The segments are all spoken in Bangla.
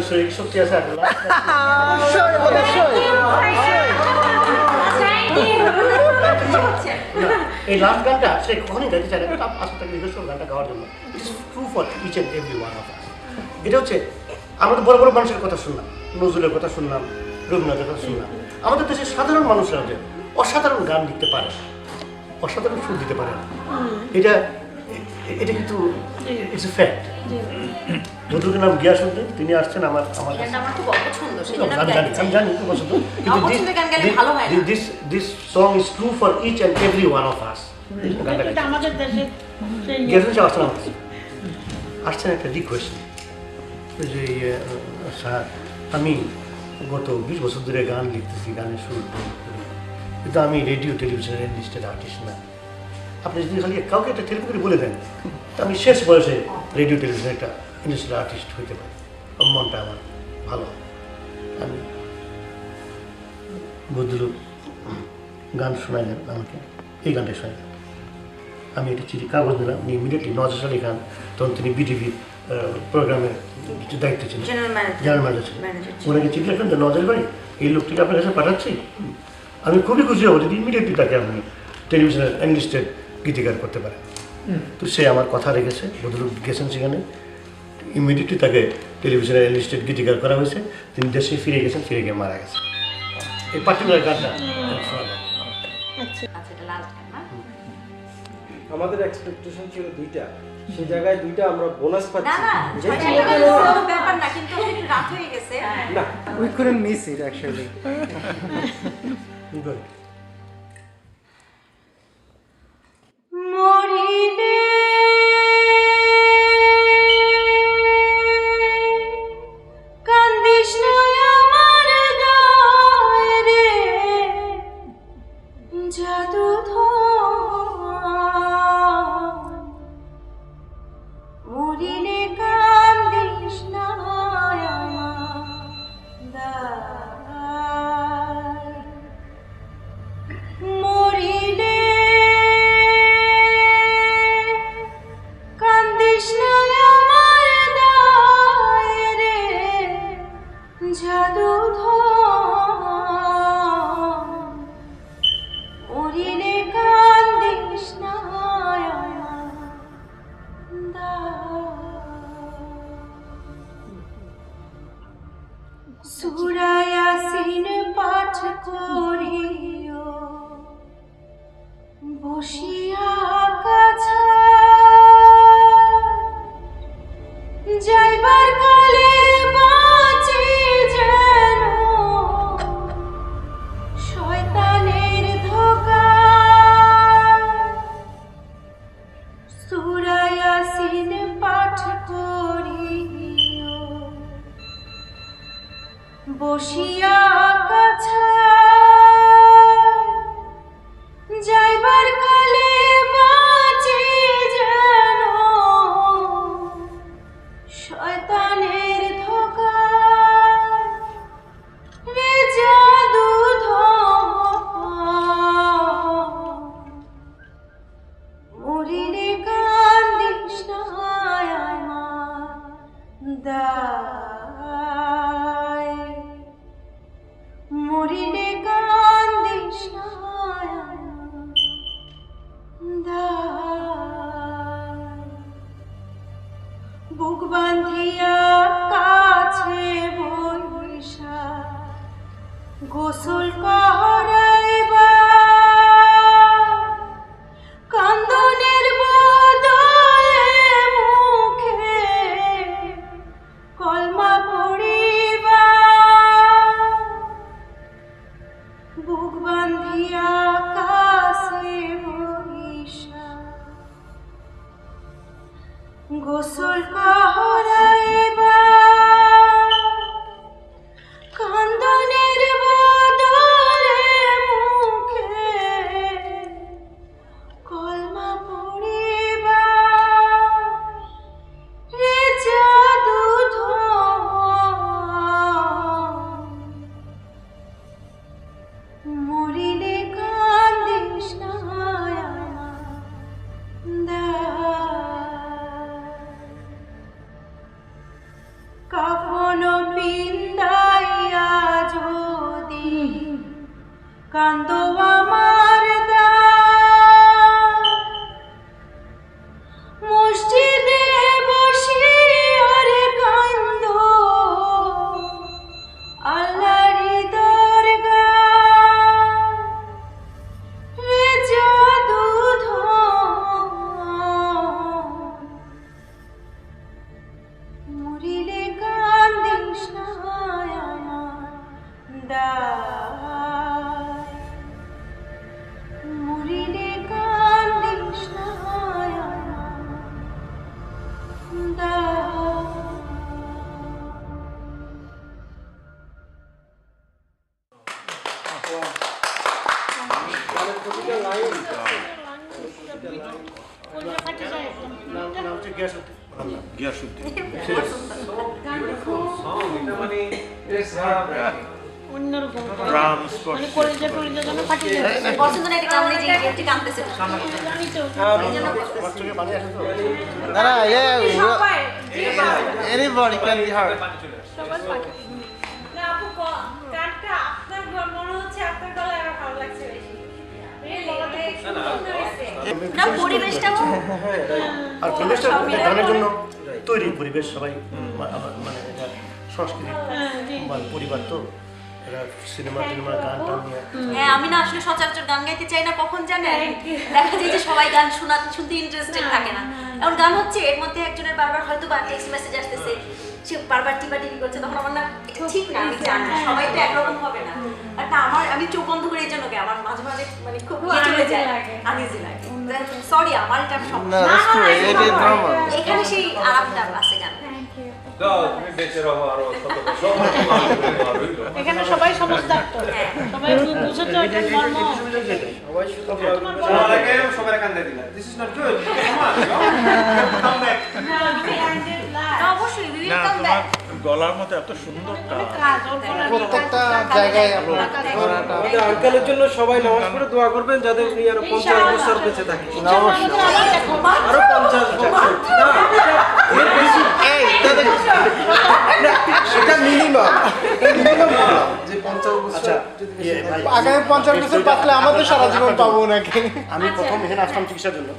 শরীর শক্তি আছে এই লাস্ট গানটা সে কখনই গাইতে চায় না, কিন্তু আসলে তাকে নিজস্ব গানটা গাওয়ার জন্য it's true for each and every one of us. এটা হচ্ছে আমাদের বড় বড় মানুষের কথা শুনলাম, নজরুলের কথা শুনলাম, রবীন্দ্রনাথের কথা শুনলাম, আমাদের দেশের সাধারণ মানুষরা যে অসাধারণ গান লিখতে পারে, অসাধারণ সুর দিতে পারে, এটা এটা কিন্তু ইটস এ ফ্যাক্ট। ভদ্রলোকের নাম গিয়াসউদ্দিন, তিনি আসছেন আমার আমি জানি খুব পছন্দ, কিন্তু this song is true for each and every one of us. আমাদের দেশে গিয়াসউদ্দিন আসছেন আমার কাছে, আসছেন একটা রিকোয়েস্ট যে স্যার আমি গত 20 বছর ধরে গান লিখতেছি, গানের সুর করি, কিন্তু আমি রেডিও টেলিভিশনের এনলিস্টেড আর্টিস্ট না। আপনি যদি খালি কাউকে একটা টেলিফোন করে বলে দেন তো আমি শেষ বয়সে রেডিও টেলিভিশনের একটা ইন্ডাস্ট্রিয়াল আর্টিস্ট হইতে পারি, মনটা আমার ভালো। আমি ভদ্রলোক গান শোনাইলেন আমাকে, এই গানটা শোনাইলেন, আমি একটা চিঠি কাগজ দিলাম, উনি ইমিডিয়েটলি নওয়াজ আলী খান, তখন তিনি বিটিভির প্রোগ্রামের দায়িত্ব ছিলেন, জেনারেল ম্যানেজার ছিলেন, ওনাকে চিঠি লিখলেন যে নওয়াজ আলী ভাই এই লোকটিকে আপনার কাছে পাঠাচ্ছি, আমি খুবই খুশি হব যদি ইমিডিয়েটলি তাকে আপনি টেলিভিশনের এনলিস্টেড গীতিকার করতে পারেন। তো সে আমার কথা রেখেছে, ভদ্রলোক গেছেন সেখানে, ইমিডিয়েটলি তাকে টেলিভিশনের এনলিস্টেড গীতিকার করা হয়েছে, তিনি দেশে ফিরে গেছেন, ফিরে গিয়ে মারা গেছেন। এই পার্টিকুলার গানটা আমাদের এক্সপেকটেশন ছিল 2টা, সেই জায়গায় 2টা আমরা বোনাস পাচ্ছি। ব্যাপার না, কিন্তু একটু রাত হয়ে গেছে না, we couldn't miss it actually. Good. সূরা ইয়াসিন পাঠ করিও বসিয়া কাছা, যাইবার কালে বাঁচি যেন শয়তানের ধোঁকা। সূরা ইয়াসিন পাঠ করিও বসিয়া কাছা, যাইবার কালে বাঁচি যেন শয়তানের ধোঁকা। রে জাদু মরিলে কান্দিস না আমার দায়, মরিলে কান্দিস না দায়। বুক বাঁধিয়া কাছে বৈশা গোসল করাইবা, কান্দনের বদলে মুখে কলমা পড়িবা। বুক বাঁধিয়া কাছে বৈশা গোসল করাইবা, কান্দনের বদলে মুখে কলমা পড়িবা। রে জাদু মরিলে কান্দিস না আমার। নাম হচ্ছে গিয়াসউদ্দিন। অন্যরকম মানে কলেজে টলেজে যেন ফাটিয়ে যায়। পছন্দ না এটা কারণে যে গেমটি কাঁদতেছে জানি তো আমার চোখে পানি আসে তো। সবাই Anybody can be hurt. সবার ফাটে। না আপু গানটা আপনার মনে হচ্ছে আপনার গলায় আমার ভালো লাগছে বেশি না পরিবেশটাও আর পরিবেশটা গানের জন্য তৈরি পরিবেশ সবাই মানে এটা সংস্কৃতি মানে পরিবার তো এরা সিনেমা টিনেমা গান টান নিয়ে হ্যাঁ আমি না আসলে সচরাচর গান গাইতে চাই না কখন জানেন দেখা যায় যে সবাই গান শুনতে ইন্টারেস্টেড থাকে না এখন গান হচ্ছে এর মধ্যে একজনের বারবার হয়তো বা টেক্সট মেসেজ আসতেছে সে বারবার টিপাটিপি করছে তখন আমার না এটা ঠিক না আমি জানি সবাই তো একরকম হবে না আর না আমি চোখ বন্ধ করে এই জন্য আমার মাঝে মাঝে মানে খুব চলে যায় আনইজি লাগে সরি আমার এটা সমস্যা No, that's true. It is normal. এখানে সেই আরামটা আছে গান এখানে সবাই সমস্যার তো সবাই বুঝে তো এটা মর্ম সবাই শুধু অবশ্যই উই উইল না কাম তোমার ব্যাক গলার মতো এত সুন্দর কাজ ওর গলার প্রত্যেকটা জায়গায় আপনার আমাদের আঙ্কেলের জন্য সবাই নামাজ পড়ে দোয়া করবেন যাতে উনি আরো 50 বছর বেঁচে থাকে আরো 50 বছর না এর বেশি এটা মিনিমাম যে 50 বছর আচ্ছা যদি ইয়ে ভাই, আগামী 50 বছর বাঁচলে আমাদের সারা জীবন পাবো নাকি আমি প্রথম এখানে আসলাম চিকিৎসার জন্য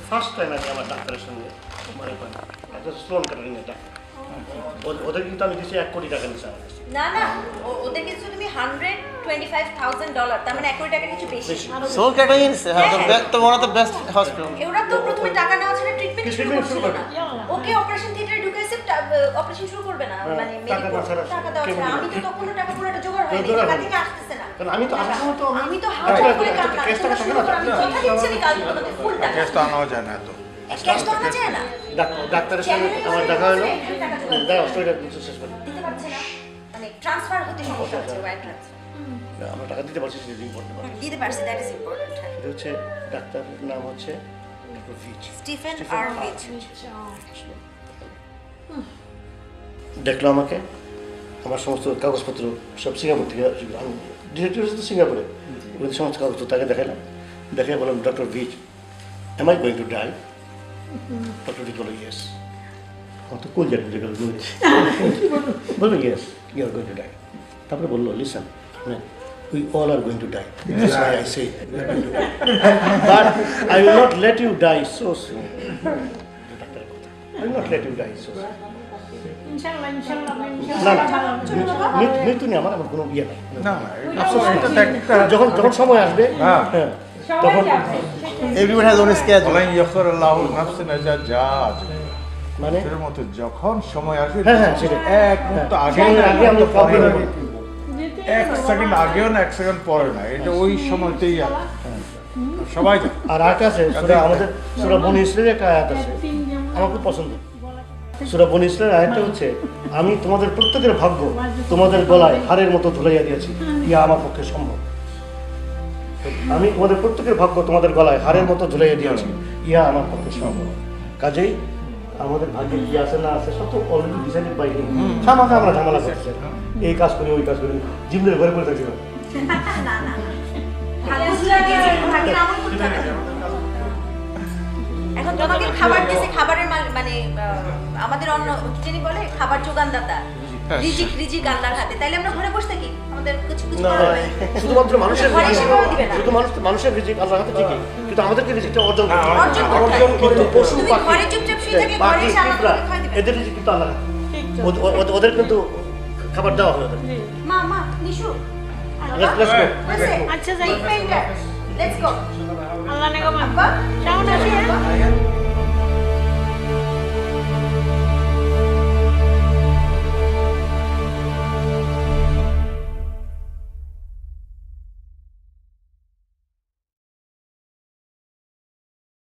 ফার্স্ট টাইম আমি আমার ডাক্তারের সঙ্গে মানে একটা স্টোন কাটারিং এটা ওদের কিন্তু আমি দিচ্ছি 1 কোটি টাকা নিচ্ছে আমার কাছে। না না ওদের কিছু তুমি $125,000 তার মানে 1 কোটি টাকা কিছু বেশি sole catering is one of the best hospital. ওরা তো প্রথমে টাকা নেওয়া ছাড়া ট্রিটমেন্ট শুরু Treatment করছিল শুরু না ওকে অপারেশন থিয়েটারে ঢুকাইছে অপারেশন শুরু করবে না হ্যাঁ, মানে টাকা না ছাড়া টাকা দেওয়া কেমন ছাড়া আমি তো হবে? তখন টাকা পুরোটা জোগাড় হয়নি জোগাড় টাকা হয়নি। থেকে আসতেছে না কারণ আমি তো আসার সময় তো আমি তো আচ্ছা, হাত করে আচ্ছা, কাটলাম ক্যাশ টাকা থাকে না তো? আমি কথা দিচ্ছি আমি কাল তোমাদের ফুল টাকা গ্যাস তো আনাও যায় না তো ক্যাশ তো আনা যায় না ডাক্তারের সঙ্গে আমার দেখা হলো দেখা স্টোরিটা শেষ করি দিতে পারছে না মানে ট্রান্সফার হতে সমস্যা হচ্ছে ওয়্যার ট্রান্সফার আমরা টাকা দিতে পারছি সেটা ইম্পর্টেন্ট দিতে পারছে দ্যাট ইজ ইম্পর্টেন্ট এটা হচ্ছে ডাক্তারের নাম হচ্ছে ডক্টর ভিচ স্টিফেন আর উইচ দেখলো আমাকে আমার সমস্ত কাগজপত্র সব সিঙ্গাপুর থেকে আসবে। আমি ডিরেক্টর হচ্ছে সিঙ্গাপুরে ওদের সমস্ত কাগজপত্র তাকে দেখালাম দেখে বললাম doctor Vich am I going to die doctor Vich বলো ইয়েস আমার তো কোন জায়গায় গেল বললো yes you are going to die তারপরে বললো listen we all are going to die. That's why I say we are going to die. But I will not let you die so soon. I will not let you die so soon. ইনশাআল্লাহ ইনশাআল্লাহ না ইনশাআল্লাহ না মৃত্যু নেই আমার কোনো ইয়ে নাই না এটা দেখতে যখন যখন সময় আসবে হ্যাঁ তখন Everyone has own schedule. বলেন ইয়াখরাল্লাহু নাফসান ইজা জাআত মানে এর মতো যখন সময় আসবে হ্যাঁ, হ্যাঁ, সেটাই। এক মুহূর্ত আগে সময়ের আগে আমরা পরে problem না। হবে। এক সেকেন্ড আগেও না 1 সেকেন্ড পরে না এটা ওই সময়তেই আছে সবাই জানে আর আরেকটা আছে আমাদের সূরা বনী ইসরাঈলের একটা আয়াত আছে আমার খুব পছন্দ সূরা বনী ইসরাঈলের আয়াতটা হচ্ছে আমি তোমাদের প্রত্যেকের ভাগ্য তোমাদের গলায় হাড়ের মতো ঝুলাইয়া দিয়েছি ইয়া আমার পক্ষে সম্ভব আমি তোমাদের প্রত্যেকের ভাগ্য তোমাদের গলায় হাড়ের মতো ঝুলাইয়া দিয়েছি ইয়া আমার পক্ষে সম্ভব কাজেই আমাদের ভাগ্যে কি আছে না আছে সব তো অলরেডি ডিসাইডেড বাই হিম সামাকে আমরা ঝামেলা করছি এই কাজ করি ওই কাজ করি জিমদের ঘরে পড়ে থাকছি না না না ভাগ্যটা দিয়েছে ভাগ্যের আমল করতে হবে এখন তোমাকে খাবার দিয়েছে খাবারের মানে আমাদের অন্য কি জানি বলে খাবার যোগানদাতা রিজিক আল্লাহর হাতে তাইলে আমরা ঘরে বসে থাকি আমাদের কিছু কিছু না করা হয় শুধুমাত্র মানুষের ঘরে এসে করে দিবে না। শুধু মানুষের রিজিক আল্লাহর হাতে ঠিকই কিন্তু আমাদেরকে রিজিকটা অর্জন করতে হবে। অর্জন করতে হবে। কিন্তু পশু তুমি পাখি ঘরে চুপচাপ শুয়ে থেকে ঘরে পাখি এসে আল্লাহ পিঁপড়া, তোমাকে খাওয়াই দিবে। এদের রিজিক কিন্তু আল্লাহর হাতে। ওদের কিন্তু খাবার দেওয়া হবে ওদের মা নিশু Let's go. বসে আচ্ছা যাই লেটস গো আল্লাহ নেগো মা আব্বা কেমন আছো